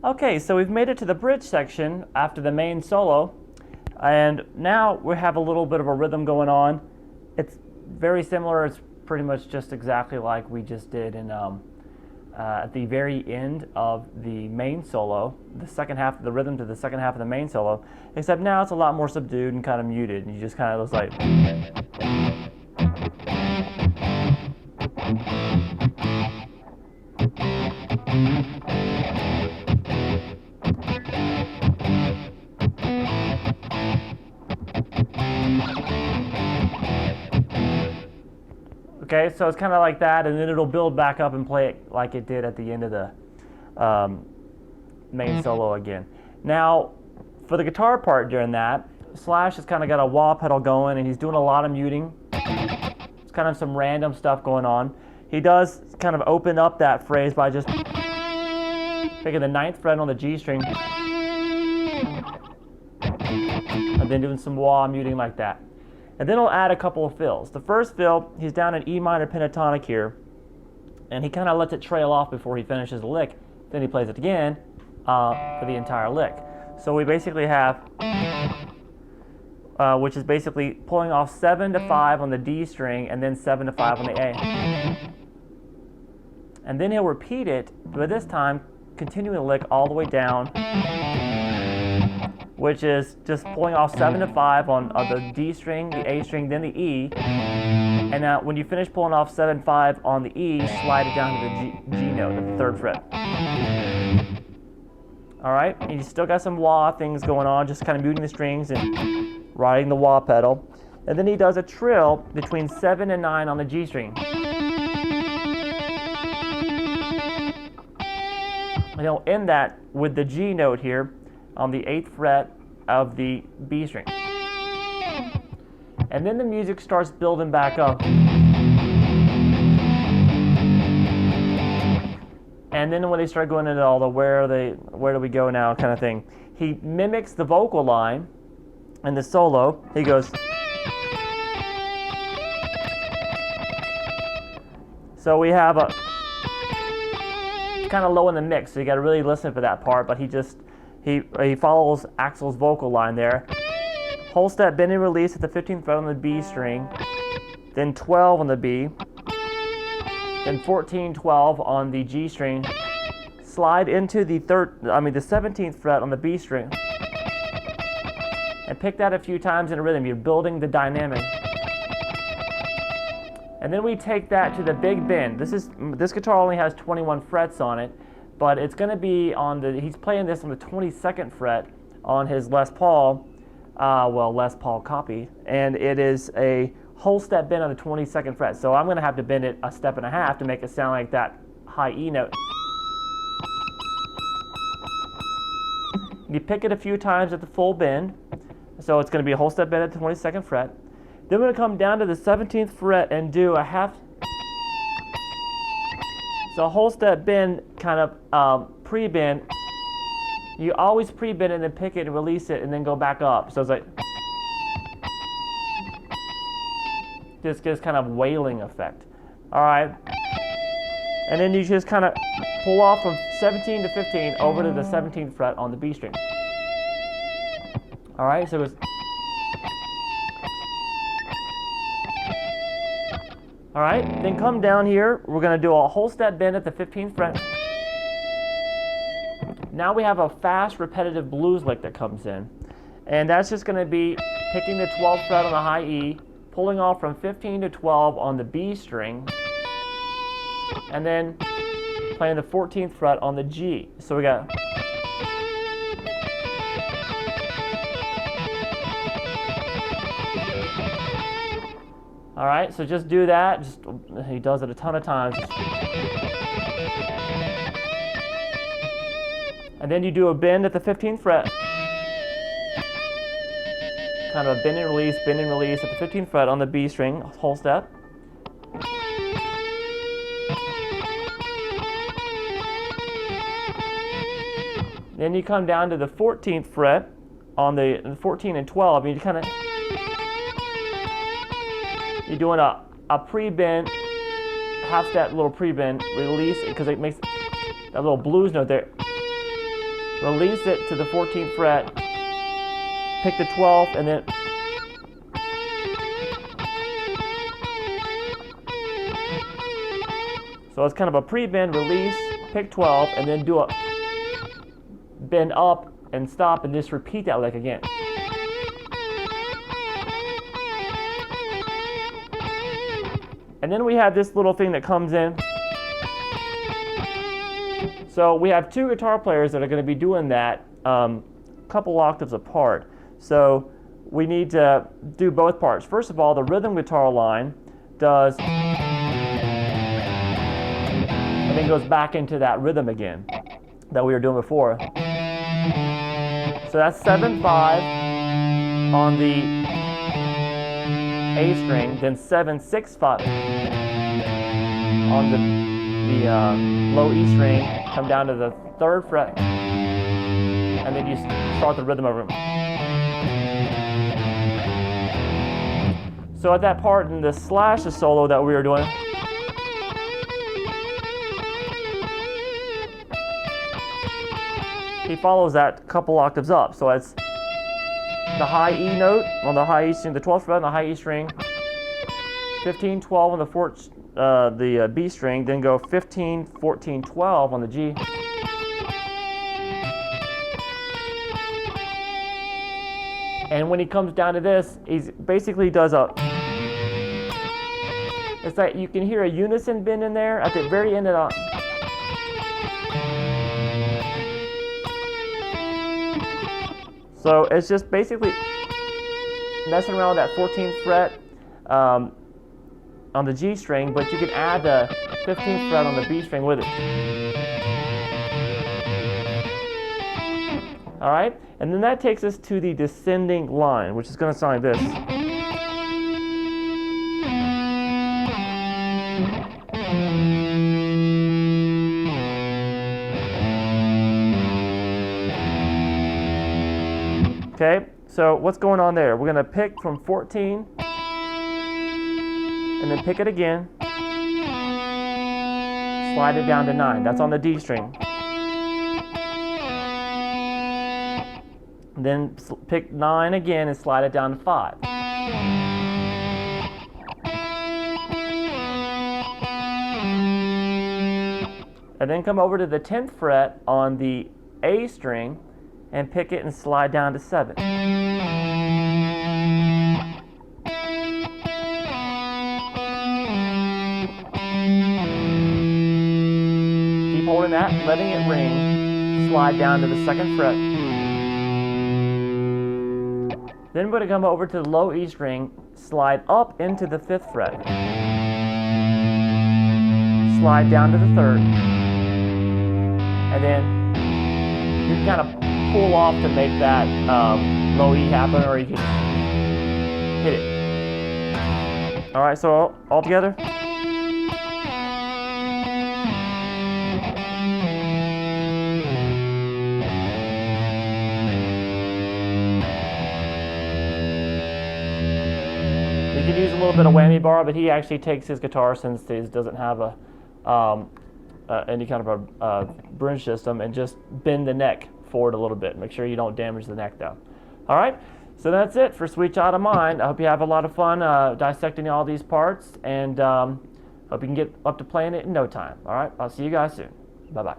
Okay, so we've made it to the bridge section after the main solo, and now we have a little bit of a rhythm going on. It's very similar. It's pretty much just exactly like we just did in at the very end of the main solo, the second half of the rhythm to the second half of the main solo, except now it's a lot more subdued and kind of muted, and you just kind of looks like. Okay, so it's kind of like that, and then it'll build back up and play it like it did at the end of the main solo again. Now, for the guitar part during that, Slash has kind of got a wah pedal going, and he's doing a lot of muting. It's kind of some random stuff going on. He does kind of open up that phrase by just picking the 9th fret on the G string, and then doing some wah muting like that. And then he'll add a couple of fills. The first fill, he's down in E minor pentatonic here, and he kind of lets it trail off before he finishes the lick. Then he plays it again for the entire lick. So we basically have, which is basically pulling off 7 to 5 on the D string and then 7 to 5 on the A. And then he'll repeat it, but this time continuing the lick all the way down, which is just pulling off 7 to 5 on the D string, the A string, then the E. And now when you finish pulling off 7, 5 on the E, slide it down to the G note, the 3rd fret. All right, and you still got some wah things going on, just kind of muting the strings and riding the wah pedal. And then he does a trill between 7 and 9 on the G string. And he'll end that with the G note here on the 8th fret of the B string. And then the music starts building back up. And then when they start going into all the where do we go now kind of thing, he mimics the vocal line in the solo. He goes. So we have a kind of low in the mix, so you got to really listen for that part, but he follows Axl's vocal line there. Whole step bend and release at the 15th fret on the B string, then 12 on the B, then 14, 12 on the G string, slide into the 17th fret on the B string, and pick that a few times in a rhythm. You're building the dynamic. And then we take that to the big bend. This guitar only has 21 frets on it, but it's going to be he's playing this on the 22nd fret on his Les Paul, Les Paul copy, and it is a whole step bend on the 22nd fret. So I'm going to have to bend it a step and a half to make it sound like that high E note. You pick it a few times at the full bend, so it's going to be a whole step bend at the 22nd fret. Then we're going to come down to the 17th fret and do a half. So a whole step bend, kind of pre-bend. You always pre-bend and then pick it and release it and then go back up. So it's like this gives kind of wailing effect. All right. And then you just kind of pull off from 17 to 15 over to the 17th fret on the B string. All right. So it's. All right, then come down here. We're going to do a whole step bend at the 15th fret. Now we have a fast, repetitive blues lick that comes in. And that's just going to be picking the 12th fret on the high E, pulling off from 15 to 12 on the B string, and then playing the 14th fret on the G. So we got. All right, so just do that. He does it a ton of times. And then you do a bend at the 15th fret. Kind of a bend and release at the 15th fret on the B string, whole step. Then you come down to the 14th fret on the 14 and 12, and you kind of. You're doing a pre-bend, half step little pre-bend, release, because it makes that little blues note there. release it to the 14th fret, pick the 12th, and then so it's kind of a pre-bend, release, pick 12, and then do a bend up and stop and just repeat that lick again. And then we have this little thing that comes in. So we have two guitar players that are going to be doing that a couple octaves apart. So we need to do both parts. First of all, the rhythm guitar line does, and then goes back into that rhythm again that we were doing before. So that's 7/5 on the A string, then 7/6/5 on the low E string, come down to the 3rd fret, and then you start the rhythm over. So at that part in the slash solo that we were doing, he follows that couple octaves up. So it's the high E note on the high E string, the 12th fret on the high E string, 15, 12 on the B string, then go 15, 14, 12 on the G. And when he comes down to this, he basically does it's like you can hear a unison bend in there at the very end of the. So it's just basically messing around with that 14th fret on the G string, but you can add the 15th fret on the B string with it. All right, and then that takes us to the descending line, which is going to sound like this. Okay, so what's going on there? We're going to pick from 14, and then pick it again, slide it down to 9. That's on the D string. Then pick 9 again and slide it down to 5. And then come over to the 10th fret on the A string and pick it and slide down to 7. Keep holding that, letting it ring, slide down to the 2nd fret. Then we're going to come over to the low E string, slide up into the 5th fret, slide down to the 3rd, and then you can kind of pull off to make that low E happen, or you can hit it. All right, so all together. You can use a little bit of whammy bar, but he actually takes his guitar, since he doesn't have a any kind of a bridge system, and just bend the neck forward a little bit. Make sure you don't damage the neck though. All right, so that's it for Sweet Child of Mine. I hope you have a lot of fun dissecting all these parts, and hope you can get up to playing it in no time. All right, I'll see you guys soon. Bye-bye.